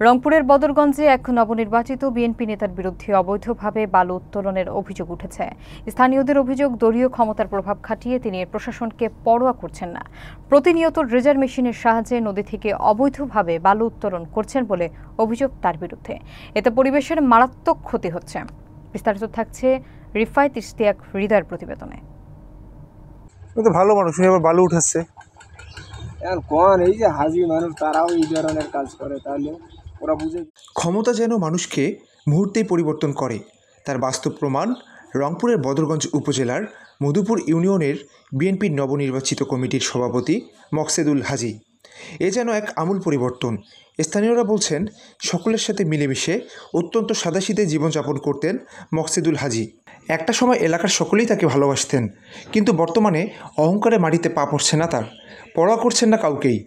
রংপুরের বদরগঞ্জে এক নবনির্বাচিত বিএনপি নেতার বিরুদ্ধে অবৈধভাবে বালু উত্তোলনের অভিযোগ উঠেছে। স্থানীয়দের অভিযোগ, দলীয় ক্ষমতার প্রভাব খাটিয়ে তিনি প্রশাসনকে পরোয়া করছেন না। প্রতিনিয়ত ড্রেজার মেশিনের সাহায্যে নদী থেকে অবৈধভাবে বালু উত্তোলন করছেন বলে অভিযোগ তার বিরুদ্ধে। এতে পরিবেশের মারাত্মক ক্ষতি হচ্ছে। বিস্তারিত থাকছে রিফায়েত ইশতিয়াক হৃদয়ের প্রতিবেদনে। ভালো মানুষ আবার বালু উঠাচ্ছে, এই যে হাজি মানুষ তারাও এই ধরনের কাজ করে, তাহলে ওরা বুঝে। ক্ষমতা যেন মানুষকে মুহূর্তেই পরিবর্তন করে, তার বাস্তব প্রমাণ রংপুরের বদরগঞ্জ উপজেলার মধুপুর ইউনিয়নের বিএনপির নবনির্বাচিত কমিটির সভাপতি মকসেদুল হাজি। এ যেন এক আমূল পরিবর্তন। স্থানীয়রা বলছেন, সকলের সাথে মিলেমিশে অত্যন্ত সাদাসিধে জীবনযাপন করতেন মকসেদুল হাজি। একটা সময় এলাকার সকলেই তাকে ভালোবাসতেন, কিন্তু বর্তমানে অহংকারে মাটিতে পা পড়ছে না, তার পরোয়া করছেন না কাউকেই।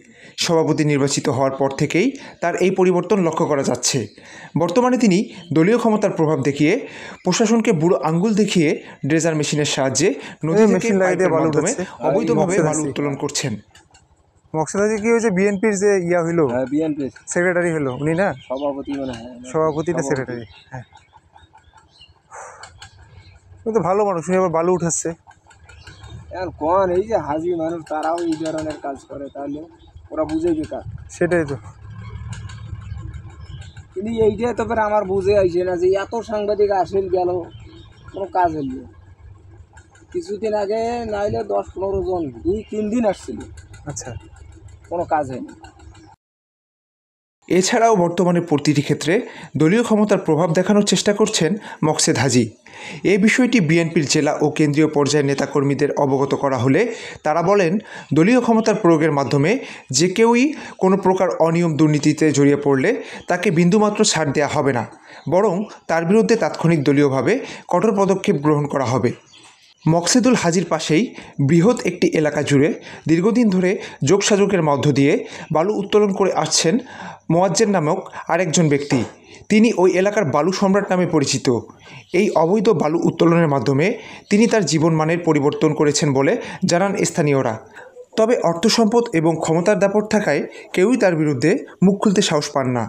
সভাপতি নির্বাচিত হওয়ার পর থেকেই তার এই পরিবর্তন লক্ষ্য করা যাচ্ছে। বর্তমানে তিনি দলীয় ক্ষমতার প্রভাব দেখিয়ে প্রশাসনকে বুড়ো আঙ্গুল দেখিয়ে ড্রেজার মেশিনের সাহায্যে নদী থেকে পাইপের মাধ্যমে অবৈধভাবে বালু উত্তোলন করছেন। মকসেদ হাজি কি হয়েছে? বিএনপির যে হইলো, বিএনপি সেক্রেটারি হলো উনি, না সভাপতি, মানে সভাপতি না সেক্রেটারি। হ্যাঁ, ভালো মানুষ আবার বালু উঠাচ্ছে, এই যে হাজি মানুষ তারাও এই ধরনের কাজ করে, তাহলে ওরা বুঝে বেকার। সেটাই তো। কিন্তু এইটাই তো আমার বুঝে আইছে না যে এত সাংবাদিক আসেন গেল, কোনো কাজ হইল। কিছুদিন আগে নাইলে 10-15 জন 2-3 দিন আসছিল, আচ্ছা, কোনো কাজ হয়নি। এছাড়াও বর্তমানে প্রতিটি ক্ষেত্রে দলীয় ক্ষমতার প্রভাব দেখানোর চেষ্টা করছেন মকসেদ হাজি। এই বিষয়টি বিএনপির জেলা ও কেন্দ্রীয় পর্যায়ের নেতাকর্মীদের অবগত করা হলে তারা বলেন, দলীয় ক্ষমতার প্রয়োগের মাধ্যমে যে কেউই কোনো প্রকার অনিয়ম দুর্নীতিতে জড়িয়ে পড়লে তাকে বিন্দুমাত্র ছাড় দেওয়া হবে না, বরং তার বিরুদ্ধে তাৎক্ষণিক দলীয়ভাবে কঠোর পদক্ষেপ গ্রহণ করা হবে। মকসেদুল হাজির পাশেই বৃহৎ একটি এলাকা জুড়ে দীর্ঘদিন ধরে যোগসাযোগের মধ্য দিয়ে বালু উত্তোলন করে আসছেন মোয়াজ্জেম নামক আরেকজন ব্যক্তি। তিনি ওই এলাকার বালু সম্রাট নামে পরিচিত। এই অবৈধ বালু উত্তোলনের মাধ্যমে তিনি তার জীবনমানের পরিবর্তন করেছেন বলে জানান স্থানীয়রা। তবে অর্থসম্পদ এবং ক্ষমতার দাপট থাকায় কেউই তার বিরুদ্ধে মুখ খুলতে সাহস পান না।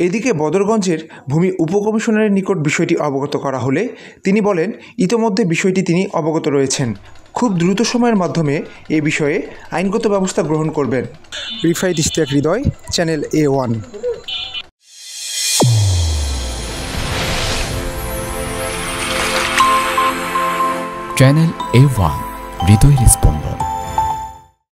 এদিকে বদরগঞ্জের ভূমি উপকমিশনারের নিকট বিষয়টি অবগত করা হলে তিনি বলেন, ইতোমধ্যে বিষয়টি তিনি অবগত রয়েছেন, খুব দ্রুত সময়ের মাধ্যমে এ বিষয়ে আইনগত ব্যবস্থা গ্রহণ করবেন। রিফায়েত ইশতিয়াক হৃদয়, চ্যানেল A1। চ্যানেল A1, হৃদয়ের স্পন্দন।